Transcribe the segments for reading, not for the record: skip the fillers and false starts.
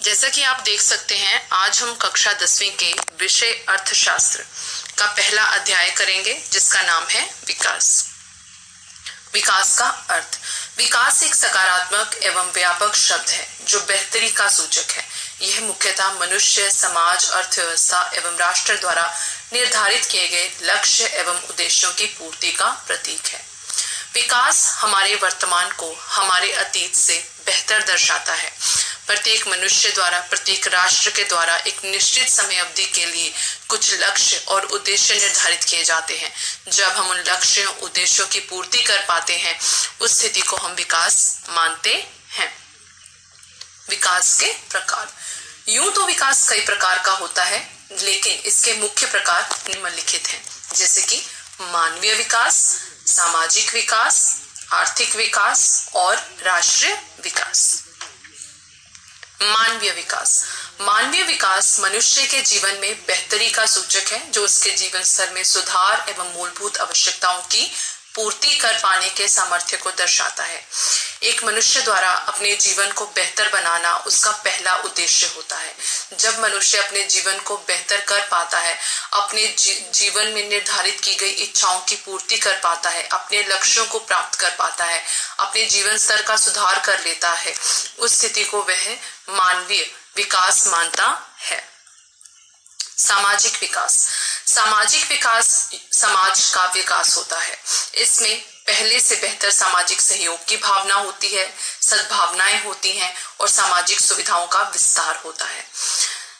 जैसा कि आप देख सकते हैं, आज हम कक्षा 10वीं के विषय अर्थशास्त्र का पहला अध्याय करेंगे, जिसका नाम है विकास। विकास का अर्थ। विकास एक सकारात्मक एवं व्यापक शब्द है जो बेहतरी का सूचक है। यह मुख्यतः मनुष्य, समाज, अर्थव्यवस्था एवं राष्ट्र द्वारा निर्धारित किए गए लक्ष्य एवं उद्देश्यों की पूर्ति का प्रतीक है। विकास हमारे वर्तमान को हमारे अतीत से बेहतर दर्शाता है। प्रत्येक मनुष्य द्वारा, प्रत्येक राष्ट्र के द्वारा एक निश्चित समय अवधि के लिए कुछ लक्ष्य और उद्देश्य निर्धारित किए जाते हैं। जब हम उन लक्ष्यों, उद्देश्यों की पूर्ति कर पाते हैं, उस स्थिति को हम विकास मानते हैं। विकास के प्रकार। यूं तो विकास कई प्रकार का होता है, लेकिन इसके मुख्य प्रकार निम्नलिखित हैं, जैसे कि मानवीय विकास, सामाजिक विकास, आर्थिक विकास और राष्ट्रीय विकास। मानवीय विकास। मानवीय विकास मनुष्य के जीवन में बेहतरी का सूचक है, जो उसके जीवन स्तर में सुधार एवं मूलभूत आवश्यकताओं की पूर्ति कर पाने के सामर्थ्य को दर्शाता है। एक मनुष्य द्वारा अपने जीवन को बेहतर बनाना उसका पहला उद्देश्य होता है। जब मनुष्य अपने जीवन को बेहतर कर पाता है, अपने जीवन में निर्धारित की गई इच्छाओं की पूर्ति कर पाता है, अपने लक्ष्यों को प्राप्त कर पाता है, अपने जीवन स्तर का सुधार कर लेता है, उस स्थिति को वह मानवीय विकास मानता है। सामाजिक विकास। सामाजिक विकास समाज का विकास होता है। इसमें पहले से बेहतर सामाजिक सहयोग की भावना होती है, सद्भावनाएं होती हैं और सामाजिक सुविधाओं का विस्तार होता है।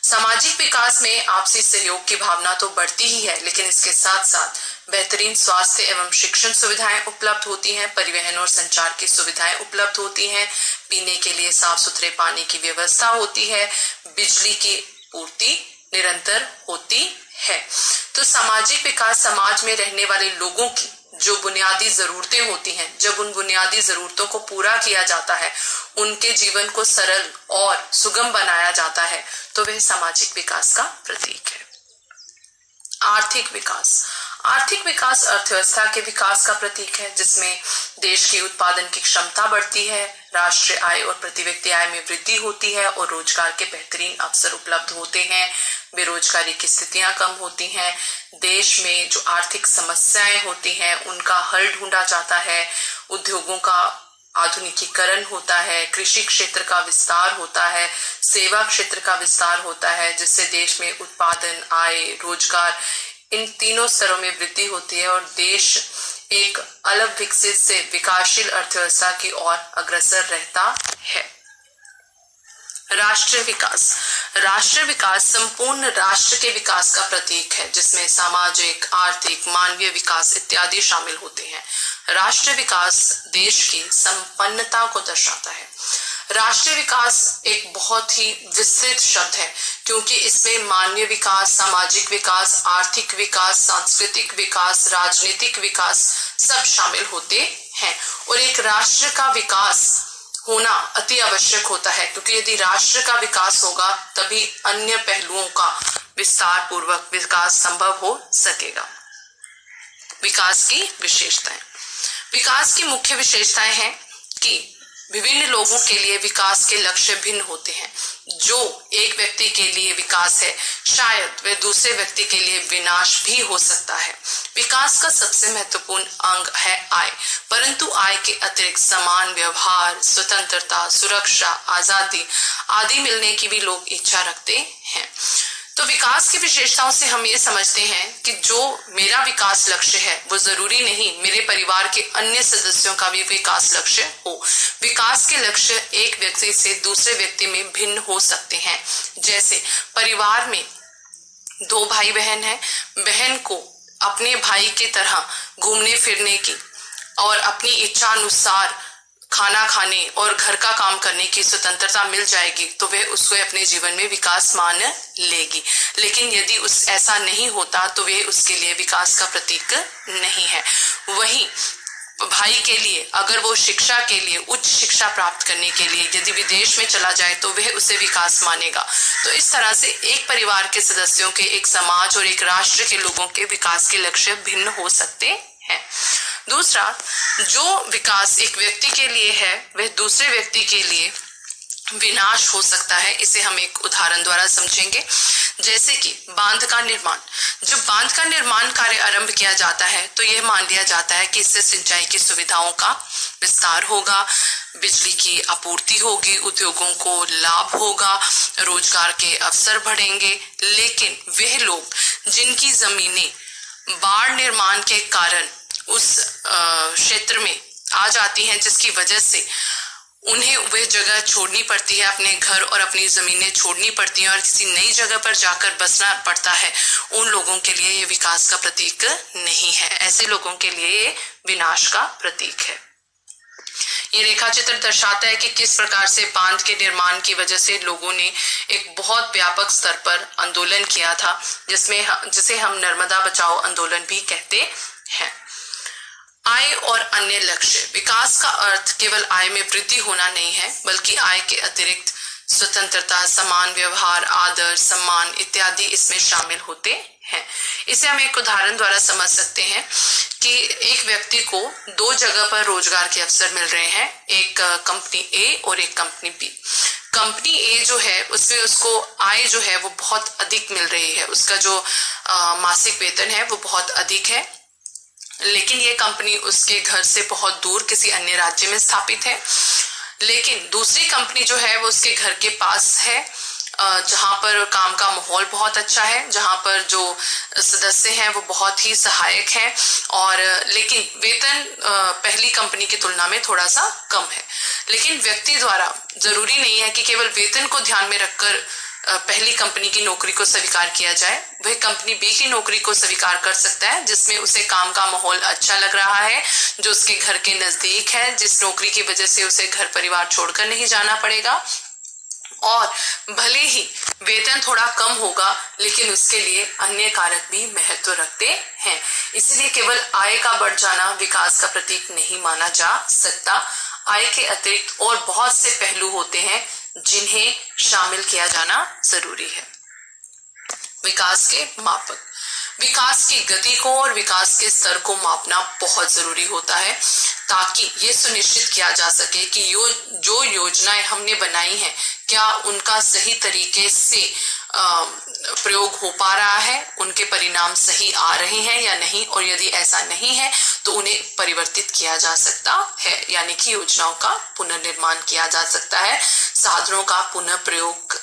सामाजिक विकास में आपसी सहयोग की भावना तो बढ़ती ही है, लेकिन इसके साथ साथ बेहतरीन स्वास्थ्य एवं शिक्षण सुविधाएं उपलब्ध होती हैं, परिवहन और संचार की सुविधाएं उपलब्ध होती हैं, पीने के लिए साफ सुथरे पानी की व्यवस्था होती है, बिजली की पूर्ति निरंतर होती है। तो सामाजिक विकास समाज में रहने वाले लोगों की जो बुनियादी जरूरतें होती हैं, जब उन बुनियादी जरूरतों को पूरा किया जाता है, उनके जीवन को सरल और सुगम बनाया जाता है, तो वह सामाजिक विकास का प्रतीक है। आर्थिक विकास। आर्थिक विकास अर्थव्यवस्था के विकास का प्रतीक है, जिसमें देश की उत्पादन की क्षमता बढ़ती है, राष्ट्रीय आय और प्रति व्यक्ति आय में वृद्धि होती है और रोजगार के बेहतरीन अवसर उपलब्ध होते हैं, बेरोजगारी की स्थितियां कम होती हैं, देश में जो आर्थिक समस्याएं होती हैं उनका हल ढूंढा जाता है, उद्योगों का आधुनिकीकरण होता है, कृषि क्षेत्र का विस्तार होता है, सेवा क्षेत्र का विस्तार होता है, जिससे देश में उत्पादन, आय, रोजगार इन तीनों स्तरों में वृद्धि होती है और देश एक अलग विकसित से विकासशील अर्थव्यवस्था की ओर अग्रसर रहता है। राष्ट्रीय विकास। राष्ट्रीय विकास संपूर्ण राष्ट्र के विकास का प्रतीक है, जिसमें सामाजिक, आर्थिक, मानवीय विकास इत्यादि शामिल होते हैं। राष्ट्रीय विकास देश की संपन्नता को दर्शाता है। राष्ट्रीय विकास एक बहुत ही विस्तृत शब्द है, क्योंकि इसमें मानवीय विकास, सामाजिक विकास, आर्थिक विकास, सांस्कृतिक विकास, राजनीतिक विकास सब शामिल होते हैं। और एक राष्ट्र का विकास होना अति आवश्यक होता है, क्योंकि यदि राष्ट्र का विकास होगा तभी अन्य पहलुओं का विस्तार पूर्वक विकास संभव हो सकेगा। विकास की विशेषताएं। विकास की मुख्य विशेषताएं हैं कि विभिन्न लोगों के लिए विकास के लक्ष्य भिन्न होते हैं। जो एक व्यक्ति के लिए विकास है, शायद वह दूसरे व्यक्ति के लिए विनाश भी हो सकता है। विकास का सबसे महत्वपूर्ण अंग है आय, परंतु आय के अतिरिक्त समान व्यवहार, स्वतंत्रता, सुरक्षा, आजादी आदि मिलने की भी लोग इच्छा रखते हैं। तो विकास की विशेषताओं से हम ये समझते हैं कि जो मेरा विकास लक्ष्य है वो जरूरी नहीं मेरे परिवार के अन्य सदस्यों का भी विकास लक्ष्य हो। विकास के लक्ष्य एक व्यक्ति से दूसरे व्यक्ति में भिन्न हो सकते हैं। जैसे परिवार में दो भाई बहन हैं, बहन को अपने भाई की तरह घूमने फिरने की और अपनी इच्छा अनुसार खाना खाने और घर का काम करने की स्वतंत्रता मिल जाएगी, तो वह उसको अपने जीवन में विकास मान लेगी। लेकिन यदि ऐसा नहीं होता तो वह उसके लिए विकास का प्रतीक नहीं है। वहीं भाई के लिए अगर वो शिक्षा के लिए, उच्च शिक्षा प्राप्त करने के लिए यदि विदेश में चला जाए तो वह उसे विकास मानेगा। तो इस तरह से एक परिवार के सदस्यों के, एक समाज और एक राष्ट्र के लोगों के विकास के लक्ष्य भिन्न हो सकते हैं। दूसरा, जो विकास एक व्यक्ति के लिए है वह दूसरे व्यक्ति के लिए विनाश हो सकता है। इसे हम एक उदाहरण द्वारा समझेंगे, जैसे कि बांध का निर्माण। जब बांध का निर्माण कार्य आरंभ किया जाता है तो यह मान लिया जाता है कि इससे सिंचाई की सुविधाओं का विस्तार होगा, बिजली की आपूर्ति होगी, उद्योगों को लाभ होगा, रोजगार के अवसर बढ़ेंगे। लेकिन वह लोग जिनकी जमीनें बाढ़ निर्माण के कारण उस क्षेत्र में आ जाती हैं, जिसकी वजह से उन्हें वह जगह छोड़नी पड़ती है, अपने घर और अपनी जमीनें छोड़नी पड़ती हैं और किसी नई जगह पर जाकर बसना पड़ता है, उन लोगों के लिए ये विकास का प्रतीक नहीं है। ऐसे लोगों के लिए ये विनाश का प्रतीक है। ये रेखा चित्र दर्शाता है कि किस प्रकार से बांध के निर्माण की वजह से लोगों ने एक बहुत व्यापक स्तर पर आंदोलन किया था, जिसे हम नर्मदा बचाओ आंदोलन भी कहते हैं। आय और अन्य लक्ष्य। विकास का अर्थ केवल आय में वृद्धि होना नहीं है, बल्कि आय के अतिरिक्त स्वतंत्रता, समान व्यवहार, आदर, सम्मान इत्यादि इसमें शामिल होते हैं। इसे हम एक उदाहरण द्वारा समझ सकते हैं कि एक व्यक्ति को दो जगह पर रोजगार के अवसर मिल रहे हैं, एक कंपनी ए और एक कंपनी बी। कंपनी ए जो है उसमें उसको आय जो है वो बहुत अधिक मिल रही है, उसका जो मासिक वेतन है वो बहुत अधिक है, लेकिन ये कंपनी उसके घर से बहुत दूर किसी अन्य राज्य में स्थापित है। लेकिन दूसरी कंपनी जो है वो उसके घर के पास है, जहां पर काम का माहौल बहुत अच्छा है, जहां पर जो सदस्य हैं वो बहुत ही सहायक हैं, और लेकिन वेतन पहली कंपनी की तुलना में थोड़ा सा कम है। लेकिन व्यक्ति द्वारा जरूरी नहीं है कि केवल वेतन को ध्यान में रखकर पहली कंपनी की नौकरी को स्वीकार किया जाए, वह कंपनी बी की नौकरी को स्वीकार कर सकता है, जिसमें उसे काम का माहौल अच्छा लग रहा है, जो उसके घर के नजदीक है, जिस नौकरी की वजह से उसे घर परिवार छोड़कर नहीं जाना पड़ेगा, और भले ही वेतन थोड़ा कम होगा लेकिन उसके लिए अन्य कारक भी महत्व रखते हैं। इसलिए केवल आय का बढ़ जाना विकास का प्रतीक नहीं माना जा सकता। आय के अतिरिक्त और बहुत से पहलू होते हैं जिन्हें शामिल किया जाना जरूरी है। विकास के मापक। विकास की गति को और विकास के स्तर को मापना बहुत जरूरी होता है, ताकि ये सुनिश्चित किया जा सके कि जो योजनाएं हमने बनाई हैं क्या उनका सही तरीके से प्रयोग हो पा रहा है, उनके परिणाम सही आ रहे हैं या नहीं, और यदि ऐसा नहीं है तो उन्हें परिवर्तित किया जा सकता है, यानी कि योजनाओं का पुनर्निर्माण किया जा सकता है, साधनों का पुनः प्रयोग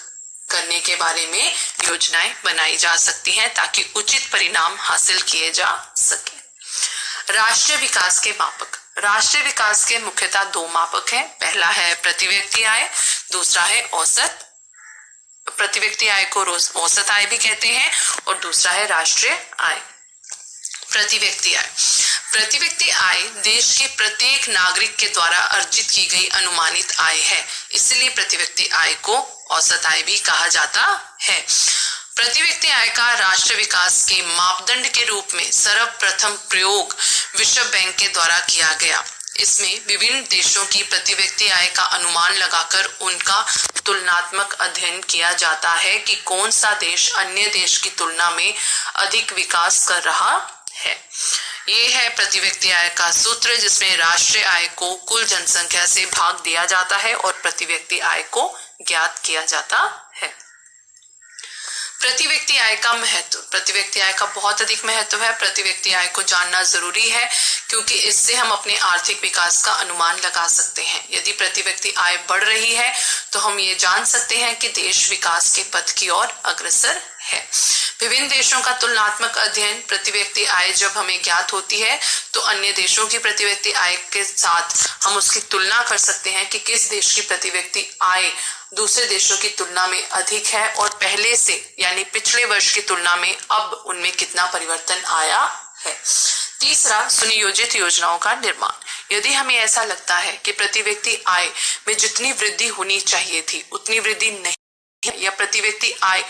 करने के बारे में योजनाएं बनाई जा सकती हैं ताकि उचित परिणाम हासिल किए जा सके। राष्ट्रीय विकास के मापक। राष्ट्रीय विकास के मुख्यतः दो मापक हैं। पहला है प्रति व्यक्ति आय, दूसरा है औसत। प्रति व्यक्ति आय को औसत आय भी कहते हैं, और दूसरा है राष्ट्रीय आय। प्रति व्यक्ति आय। प्रति व्यक्ति आय देश के प्रत्येक नागरिक के द्वारा अर्जित की गई अनुमानित आय है, इसलिए प्रति व्यक्ति आय को औसत आय भी कहा जाता है। प्रति व्यक्ति आय का राष्ट्र विकास के मापदंड के रूप में सर्वप्रथम प्रयोग विश्व बैंक के द्वारा किया गया। इसमें विभिन्न देशों की प्रति व्यक्ति आय का अनुमान लगाकर उनका तुलनात्मक अध्ययन किया जाता है कि कौन सा देश अन्य देश की तुलना में अधिक विकास कर रहा है। ये है प्रति व्यक्ति आय का सूत्र, जिसमें राष्ट्रीय आय को कुल जनसंख्या से भाग दिया जाता है और प्रति व्यक्ति आय को ज्ञात किया जाता है। प्रति व्यक्ति आय का महत्व। प्रति व्यक्ति आय का बहुत अधिक महत्व है। प्रति व्यक्ति आय को जानना जरूरी है क्योंकि इससे हम अपने आर्थिक विकास का अनुमान लगा सकते हैं। यदि प्रति व्यक्ति आय बढ़ रही है तो हम ये जान सकते हैं कि देश विकास के पथ की ओर अग्रसर है। विभिन्न देशों का तुलनात्मक अध्ययन। प्रति व्यक्ति आय जब हमें ज्ञात होती है तो अन्य देशों की प्रति व्यक्ति आय के साथ हम उसकी तुलना कर सकते हैं कि किस देश की प्रति व्यक्ति आय दूसरे देशों की तुलना में अधिक है और पहले से यानी पिछले वर्ष की तुलना में अब उनमें कितना परिवर्तन आया है। तीसरा, सुनियोजित योजनाओं का निर्माण। यदि हमें ऐसा लगता है कि प्रति व्यक्ति आय में जितनी वृद्धि होनी चाहिए थी उतनी वृद्धि नहीं है, या प्रति व्यक्ति आय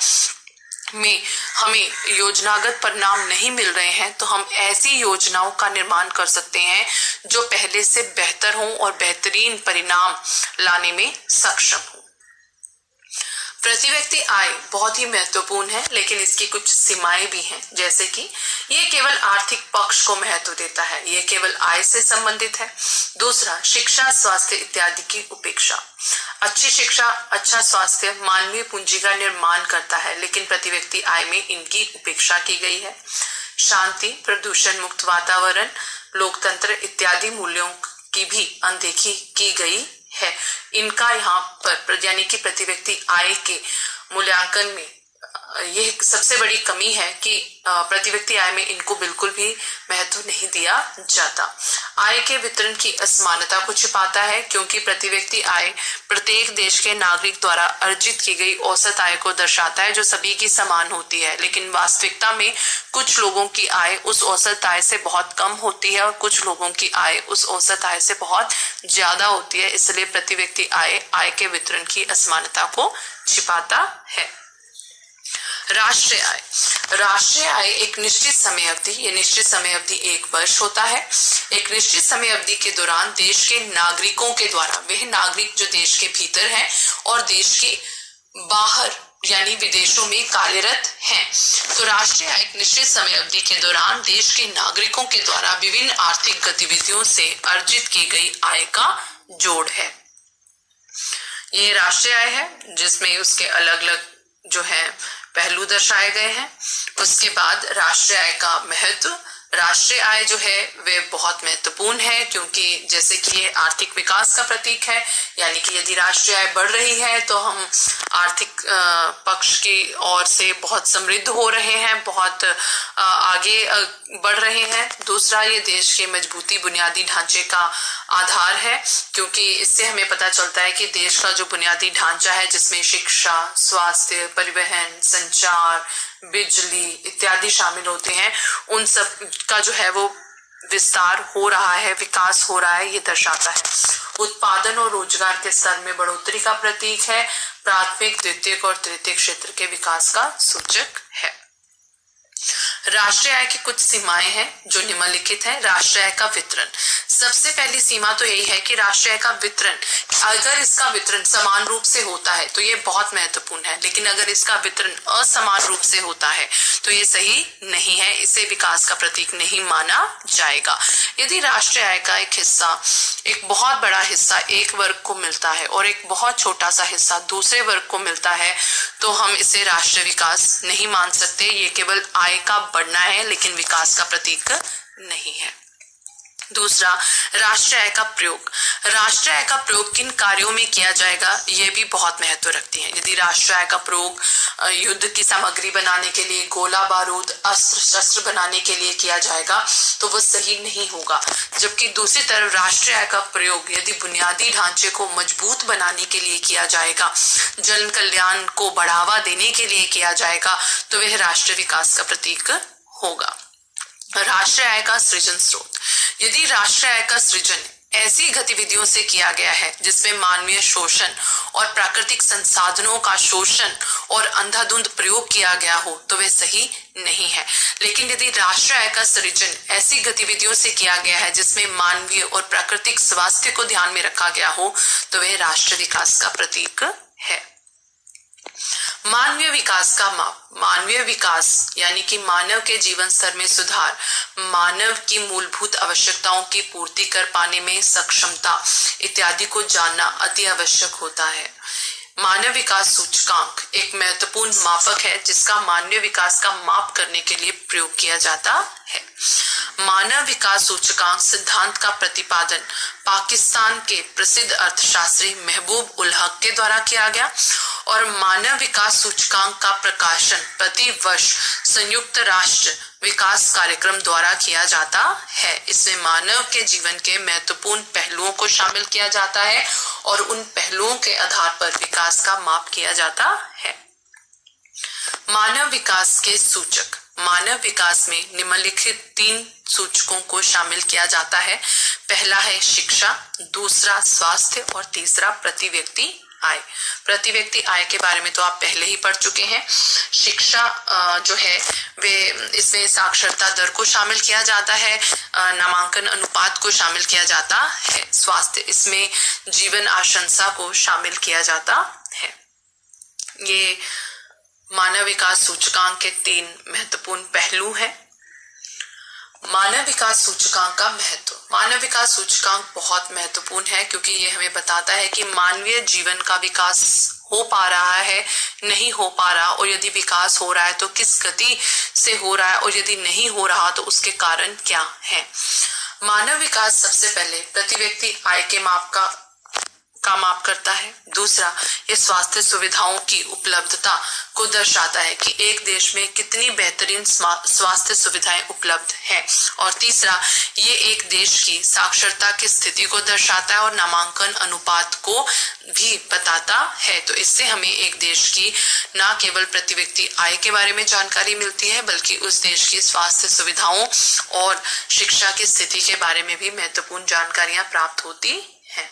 में हमें योजनागत परिणाम नहीं मिल रहे हैं, तो हम ऐसी योजनाओं का निर्माण कर सकते हैं जो पहले से बेहतर हों और बेहतरीन परिणाम लाने में सक्षम हो। प्रति व्यक्ति आय बहुत ही महत्वपूर्ण है, लेकिन इसकी कुछ सीमाएं भी हैं, जैसे कि ये केवल आर्थिक पक्ष को महत्व देता है, ये केवल आय से संबंधित है। दूसरा, शिक्षा, स्वास्थ्य इत्यादि की उपेक्षा। अच्छी शिक्षा, अच्छा स्वास्थ्य मानवीय पूंजी का निर्माण करता है, लेकिन प्रति व्यक्ति आय में इनकी उपेक्षा की गई है। शांति, प्रदूषण मुक्त वातावरण, लोकतंत्र इत्यादि मूल्यों की भी अनदेखी की गई है। इनका यहाँ पर यानी कि प्रति व्यक्ति आय के मूल्यांकन में यह सबसे बड़ी कमी है कि प्रति व्यक्ति आय में इनको बिल्कुल भी महत्व नहीं दिया जाता। आय के वितरण की असमानता को छिपाता है, क्योंकि प्रति व्यक्ति आय प्रत्येक देश के नागरिक द्वारा अर्जित की गई औसत आय को दर्शाता है, जो सभी की समान होती है। लेकिन वास्तविकता में कुछ लोगों की आय उस औसत आय से बहुत कम होती है और कुछ लोगों की आय उस औसत आय से बहुत ज्यादा होती है। इसलिए प्रति व्यक्ति आय के वितरण की असमानता को छिपाता है। राष्ट्रीय आय एक निश्चित समय अवधि, ये निश्चित समय अवधि 1 वर्ष होता है। एक निश्चित समय अवधि के दौरान देश के नागरिकों के द्वारा, वह नागरिक जो देश के भीतर हैं और देश के बाहर यानी विदेशों में कार्यरत हैं, तो राष्ट्रीय आय एक निश्चित समय अवधि के दौरान देश के नागरिकों के द्वारा विभिन्न आर्थिक गतिविधियों से अर्जित की गई आय का जोड़ है। ये राष्ट्रीय आय है जिसमें उसके अलग अलग जो है पहलू दर्शाए गए हैं। उसके बाद राष्ट्रीय आय का महत्व। राष्ट्रीय आय जो है वे बहुत महत्वपूर्ण है, क्योंकि जैसे कि ये आर्थिक विकास का प्रतीक है, यानी कि यदि राष्ट्रीय आय बढ़ रही है तो हम आर्थिक पक्ष की ओर से बहुत समृद्ध हो रहे हैं, बहुत आगे बढ़ रहे हैं। दूसरा, ये देश के मजबूती बुनियादी ढांचे का आधार है, क्योंकि इससे हमें पता चलता है कि देश का जो बुनियादी ढांचा है, जिसमें शिक्षा, स्वास्थ्य, परिवहन, संचार, बिजली इत्यादि शामिल होते हैं, उन सब का जो है वो विस्तार हो रहा है, विकास हो रहा है, ये दर्शाता है। उत्पादन और रोजगार के स्तर में बढ़ोतरी का प्रतीक है। प्राथमिक, द्वितीयक और तृतीयक क्षेत्र के विकास का सूचक है। राष्ट्रीय आय की कुछ सीमाएं हैं जो निम्नलिखित हैं। राष्ट्रीय आय का वितरण। सबसे पहली सीमा तो यही है कि राष्ट्रीय आय का वितरण, अगर इसका वितरण समान रूप से होता है तो ये बहुत महत्वपूर्ण है, लेकिन अगर इसका वितरण असमान रूप से होता है तो ये सही नहीं है, इसे विकास का प्रतीक नहीं माना जाएगा। यदि राष्ट्रीय आय का एक हिस्सा, एक बहुत बड़ा हिस्सा एक वर्ग को मिलता है और एक बहुत छोटा सा हिस्सा दूसरे वर्ग को मिलता है, तो हम इसे राष्ट्रीय विकास नहीं मान सकते। ये केवल आय का बढ़ना है, लेकिन विकास का प्रतीक नहीं है। दूसरा, राष्ट्रीय आय का प्रयोग। राष्ट्रीय आय का प्रयोग किन कार्यों में किया जाएगा, यह भी बहुत महत्व रखती है। यदि राष्ट्रीय आय का प्रयोग युद्ध की सामग्री बनाने के लिए, गोला बारूद, अस्त्र शस्त्र बनाने के लिए किया जाएगा तो वह सही नहीं होगा। जबकि दूसरी तरफ राष्ट्रीय आय का प्रयोग यदि बुनियादी ढांचे को मजबूत बनाने के लिए किया जाएगा, जन कल्याण को बढ़ावा देने के लिए किया जाएगा, तो वह राष्ट्रीय विकास का प्रतीक होगा। राष्ट्रीय आय का सृजन स्रोत। यदि राष्ट्रीय आय का सृजन ऐसी गतिविधियों से किया गया है जिसमें मानवीय शोषण और प्राकृतिक संसाधनों का शोषण और अंधाधुंध प्रयोग किया गया हो, तो वह सही नहीं है। लेकिन यदि राष्ट्रीय आय का सृजन ऐसी गतिविधियों से किया गया है जिसमें मानवीय और प्राकृतिक स्वास्थ्य को ध्यान में रखा गया हो, तो वह राष्ट्रीय विकास का प्रतीक है। मानवीय विकास का माप। मानवीय विकास यानी कि मानव के जीवन स्तर में सुधार, मानव की मूलभूत आवश्यकताओं की पूर्ति कर पाने में सक्षमता इत्यादि को जानना अति आवश्यक होता है। मानव विकास सूचकांक एक महत्वपूर्ण मापक है जिसका मानवीय विकास का माप करने के लिए प्रयोग किया जाता है। मानव विकास सूचकांक सिद्धांत का प्रतिपादन पाकिस्तान के प्रसिद्ध अर्थशास्त्री महबूब उल हक के द्वारा किया गया और मानव विकास सूचकांक का प्रकाशन प्रति वर्ष संयुक्त राष्ट्र विकास कार्यक्रम द्वारा किया जाता है। इसमें मानव के जीवन के महत्वपूर्ण पहलुओं को शामिल किया जाता है और उन पहलुओं के आधार पर विकास का माप किया जाता है। मानव विकास के सूचक। मानव विकास में निम्नलिखित 3 सूचकों को शामिल किया जाता है। पहला है शिक्षा, दूसरा स्वास्थ्य और तीसरा प्रति व्यक्ति आय। प्रति व्यक्ति आय के बारे में तो आप पहले ही पढ़ चुके हैं। शिक्षा जो है वे इसमें साक्षरता दर को शामिल किया जाता है, नामांकन अनुपात को शामिल किया जाता है। स्वास्थ्य, इसमें जीवन आशंसा को शामिल किया जाता है। ये मानव विकास सूचकांक के 3 महत्वपूर्ण पहलू हैं। मानव विकास सूचकांक का महत्व। मानव विकास सूचकांक बहुत महत्वपूर्ण है क्योंकि ये हमें बताता है कि मानवीय जीवन का विकास हो पा रहा है, नहीं हो पा रहा, और यदि विकास हो रहा है तो किस गति से हो रहा है, और यदि नहीं हो रहा तो उसके कारण क्या है। मानव विकास सबसे पहले प्रति व्यक्ति आय के माप का माप करता है। दूसरा, ये स्वास्थ्य सुविधाओं की उपलब्धता को दर्शाता है कि एक देश में कितनी बेहतरीन स्वास्थ्य सुविधाएं उपलब्ध हैं। और तीसरा, ये एक देश की साक्षरता की स्थिति को दर्शाता है और नामांकन अनुपात को भी बताता है। तो इससे हमें एक देश की न केवल प्रति व्यक्ति आय के बारे में जानकारी मिलती है, बल्कि उस देश की स्वास्थ्य सुविधाओं और शिक्षा की स्थिति के बारे में भी महत्वपूर्ण जानकारियां प्राप्त होती हैं।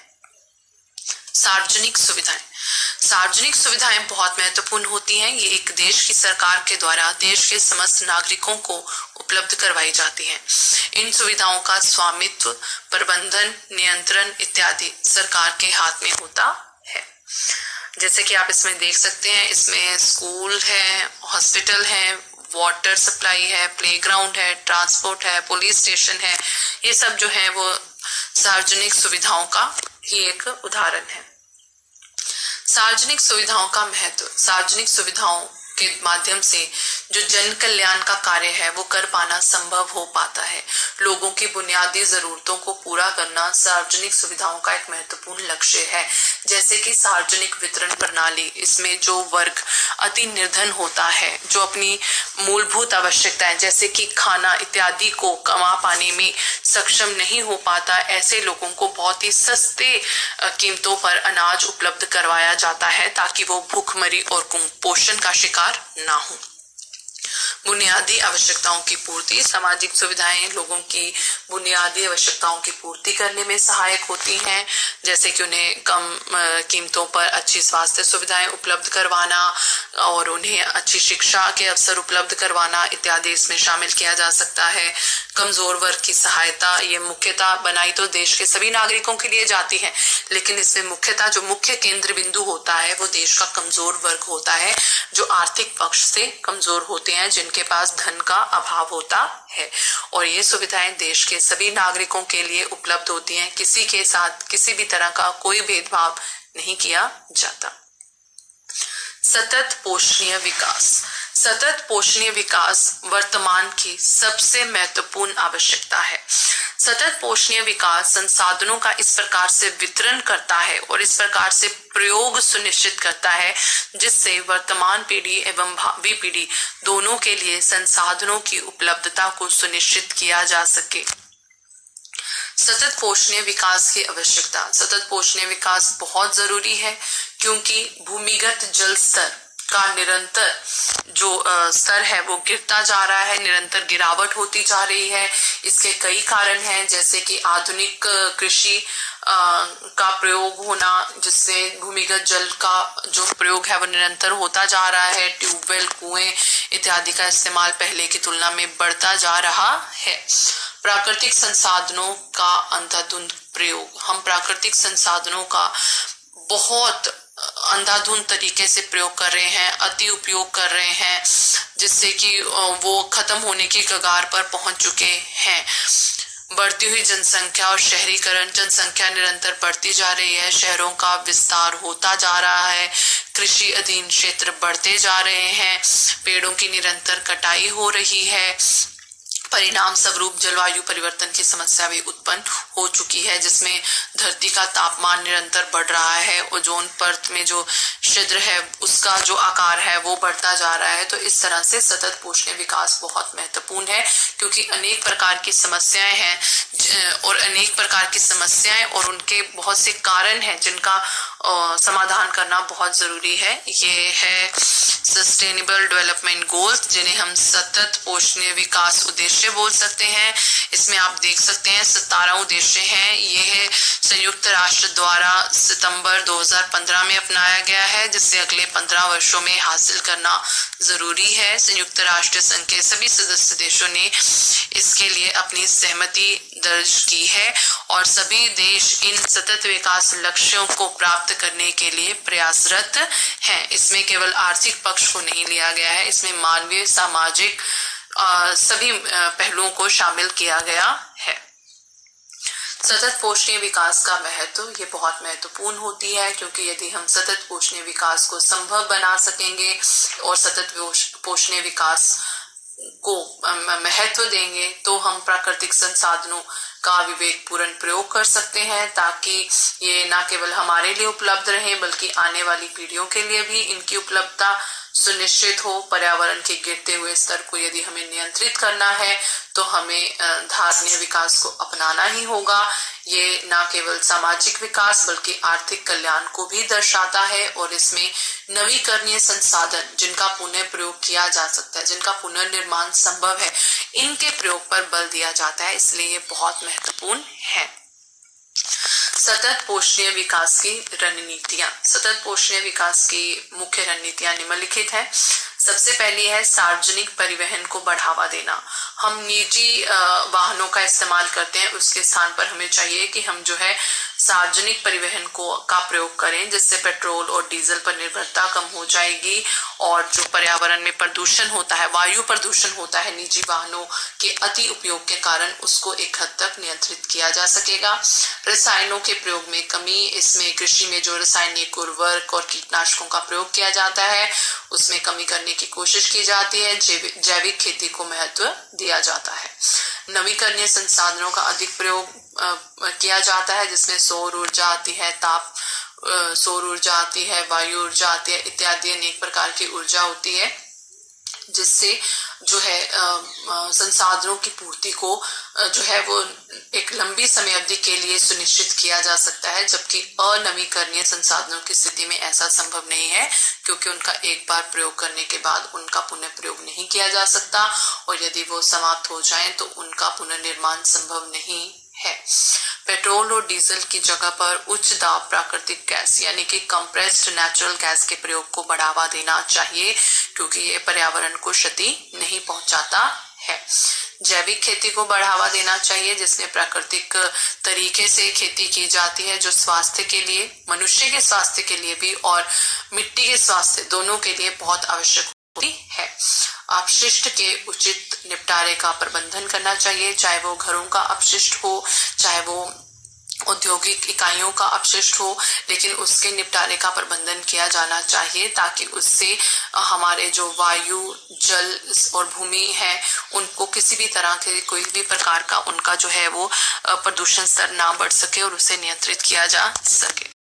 सार्वजनिक सुविधाएं। सार्वजनिक सुविधाएं बहुत महत्वपूर्ण होती हैं। ये एक देश की सरकार के द्वारा देश के समस्त नागरिकों को उपलब्ध करवाई जाती हैं। इन सुविधाओं का स्वामित्व, प्रबंधन, नियंत्रण इत्यादि सरकार के हाथ में होता है। जैसे कि आप इसमें देख सकते हैं, इसमें स्कूल है, हॉस्पिटल है, वाटर सप्लाई है, प्लेग्राउंड है, ट्रांसपोर्ट है, पुलिस स्टेशन है। ये सब जो है वो सार्वजनिक सुविधाओं का ही एक उदाहरण है। सार्वजनिक सुविधाओं का महत्व। सार्वजनिक सुविधाओं के माध्यम से जो जन कल्याण का कार्य है वो कर पाना संभव हो पाता है। लोगों की बुनियादी जरूरतों को पूरा करना सार्वजनिक सुविधाओं का एक महत्वपूर्ण लक्ष्य है। जैसे कि सार्वजनिक वितरण प्रणाली, इसमें जो वर्ग अति निर्धन होता है, जो अपनी मूलभूत आवश्यकताएं जैसे कि खाना इत्यादि को कमा पाने में सक्षम नहीं हो पाता, ऐसे लोगों को बहुत ही सस्ते कीमतों पर अनाज उपलब्ध करवाया जाता है ताकि वो भूखमरी और कुपोषण का शिकार ना हो। बुनियादी आवश्यकताओं की पूर्ति। सामाजिक सुविधाएं लोगों की बुनियादी आवश्यकताओं की पूर्ति करने में सहायक होती हैं, जैसे कि उन्हें कम कीमतों पर अच्छी स्वास्थ्य सुविधाएं उपलब्ध करवाना और उन्हें अच्छी शिक्षा के अवसर उपलब्ध करवाना इत्यादि इसमें शामिल किया जा सकता है। कमजोर वर्ग की सहायता, ये मुख्यतः बनाई तो देश के सभी नागरिकों के लिए जाती है, लेकिन इसमें मुख्यतः जो मुख्य केंद्र बिंदु होता है वो देश का कमजोर वर्ग होता है, जो आर्थिक पक्ष से कमजोर होते हैं, जिनके पास धन का अभाव होता है। और ये सुविधाएं देश के सभी नागरिकों के लिए उपलब्ध होती हैं। किसी के साथ किसी भी तरह का कोई भेदभाव नहीं किया जाता। सतत पोषणीय विकास। सतत पोषणीय विकास वर्तमान की सबसे महत्वपूर्ण आवश्यकता है। सतत पोषणीय विकास संसाधनों का इस प्रकार से वितरण करता है और इस प्रकार से प्रयोग सुनिश्चित करता है जिससे वर्तमान पीढ़ी एवं भावी पीढ़ी दोनों के लिए संसाधनों की उपलब्धता को सुनिश्चित किया जा सके। सतत पोषणीय विकास की आवश्यकता। सतत पोषणीय विकास बहुत जरूरी है क्योंकि भूमिगत जल स्तर का निरंतर जो स्तर है वो गिरता जा रहा है, निरंतर गिरावट होती जा रही है। इसके कई कारण हैं, जैसे कि आधुनिक कृषि का प्रयोग होना, जिससे भूमिगत जल का जो प्रयोग है वो निरंतर होता जा रहा है। ट्यूबवेल, कुएं इत्यादि का इस्तेमाल पहले की तुलना में बढ़ता जा रहा है। प्राकृतिक संसाधनों का अंधाधुंध प्रयोग। हम प्राकृतिक संसाधनों का बहुत अंधाधुंध तरीके से प्रयोग कर रहे हैं, अति उपयोग कर रहे हैं, जिससे कि वो खत्म होने की कगार पर पहुंच चुके हैं। बढ़ती हुई जनसंख्या और शहरीकरण। जनसंख्या निरंतर बढ़ती जा रही है, शहरों का विस्तार होता जा रहा है, कृषि अधीन क्षेत्र बढ़ते जा रहे हैं, पेड़ों की निरंतर कटाई हो रही है। परिणाम स्वरूप जलवायु परिवर्तन की समस्या भी उत्पन्न हो चुकी है, जिसमें धरती का तापमान निरंतर बढ़ रहा है। ओजोन परत में जो छिद्र है उसका जो आकार है वो बढ़ता जा रहा है। तो इस तरह से सतत पोषणीय विकास बहुत महत्वपूर्ण है, क्योंकि अनेक प्रकार की समस्याएं हैं और उनके बहुत से कारण हैं जिनका समाधान करना बहुत जरूरी है। ये है सस्टेनेबल डेवलपमेंट गोल्स, जिन्हें हम सतत पोषणीय विकास उद्देश्य बोल सकते हैं। इसमें आप देख सकते हैं 17 उद्देश्य हैं। यह संयुक्त राष्ट्र द्वारा सितंबर 2015 में अपनाया गया है, जिसे अगले 15 वर्षों में हासिल करना जरूरी है। संयुक्त राष्ट्र संघ के सभी सदस्य देशों ने इसके लिए अपनी सहमति दर्ज की है और सभी देश इन सतत विकास लक्ष्यों को प्राप्त करने के लिए प्रयासरत हैं। इसमें केवल आर्थिक पक्ष को नहीं लिया गया है, इसमें मानवीय, सामाजिक, सभी पहलुओं को शामिल किया गया है। सतत पोषणीय विकास का महत्व ये बहुत महत्वपूर्ण होती है, क्योंकि यदि हम सतत पोषणीय विकास को संभव बना सकेंगे और सतत पोषणीय विकास को महत्व देंगे तो हम प्राकृतिक संसाधनों का विवेकपूर्ण प्रयोग कर सकते हैं, ताकि ये न केवल हमारे लिए उपलब्ध रहे बल्कि आने वाली पीढ़ियों के लिए भी इनकी उपलब्धता सुनिश्चित हो। पर्यावरण के गिरते हुए स्तर को यदि हमें नियंत्रित करना है तो हमें धारणीय विकास को अपनाना ही होगा। ये न केवल सामाजिक विकास बल्कि आर्थिक कल्याण को भी दर्शाता है और इसमें नवीकरणीय संसाधन जिनका पुनः प्रयोग किया जा सकता है, जिनका पुनर्निर्माण संभव है, इनके प्रयोग पर बल दिया जाता है, इसलिए ये बहुत महत्वपूर्ण है। सतत पोषणीय विकास की रणनीतियां। सतत पोषणीय विकास की मुख्य रणनीतियां निम्नलिखित है। सबसे पहली है सार्वजनिक परिवहन को बढ़ावा देना। हम निजी वाहनों का इस्तेमाल करते हैं, उसके स्थान पर हमें चाहिए कि हम जो है सार्वजनिक परिवहन का प्रयोग करें, जिससे पेट्रोल और डीजल पर निर्भरता कम हो जाएगी और जो पर्यावरण में प्रदूषण होता है, वायु प्रदूषण होता है निजी वाहनों के अति उपयोग के कारण, उसको एक हद तक नियंत्रित किया जा सकेगा। रसायनों के प्रयोग में कमी, इसमें कृषि में जो रासायनिक उर्वरक और कीटनाशकों का प्रयोग किया जाता है उसमें कमी करने की कोशिश की जाती है। जैविक खेती को महत्व दिया जाता है। नवीकरणीय संसाधनों का अधिक प्रयोग किया जाता है, जिसमें सौर ऊर्जा आती है, सौर ऊर्जा आती है, वायु ऊर्जा आती है, इत्यादि अनेक प्रकार की ऊर्जा होती है, जिससे जो है संसाधनों की पूर्ति को जो है वो एक लंबी समय अवधि के लिए सुनिश्चित किया जा सकता है, जबकि अनवीकरणीय संसाधनों की स्थिति में ऐसा संभव नहीं है, क्योंकि उनका एक बार प्रयोग करने के बाद उनका पुनः प्रयोग नहीं किया जा सकता और यदि वो समाप्त हो जाएं तो उनका पुनर्निर्माण संभव नहीं है। पेट्रोल और डीजल की जगह पर उच्च दाब प्राकृतिक गैस यानी कि कंप्रेस्ड नेचुरल गैस के प्रयोग को बढ़ावा देना चाहिए, क्योंकि ये पर्यावरण को क्षति नहीं पहुंचाता है। जैविक खेती को बढ़ावा देना चाहिए, जिसमें प्राकृतिक तरीके से खेती की जाती है, जो स्वास्थ्य के लिए, मनुष्य के स्वास्थ्य के लिए भी और मिट्टी के स्वास्थ्य दोनों के लिए बहुत आवश्यक होती है। अपशिष्ट के उचित निपटारे का प्रबंधन करना चाहिए, चाहे वो घरों का अपशिष्ट हो, चाहे वो औद्योगिक इकाइयों का अपशिष्ट हो, लेकिन उसके निपटारे का प्रबंधन किया जाना चाहिए, ताकि उससे हमारे जो वायु, जल और भूमि है उनको किसी भी तरह के कोई भी प्रकार का उनका जो है वो प्रदूषण स्तर ना बढ़ सके और उसे नियंत्रित किया जा सके।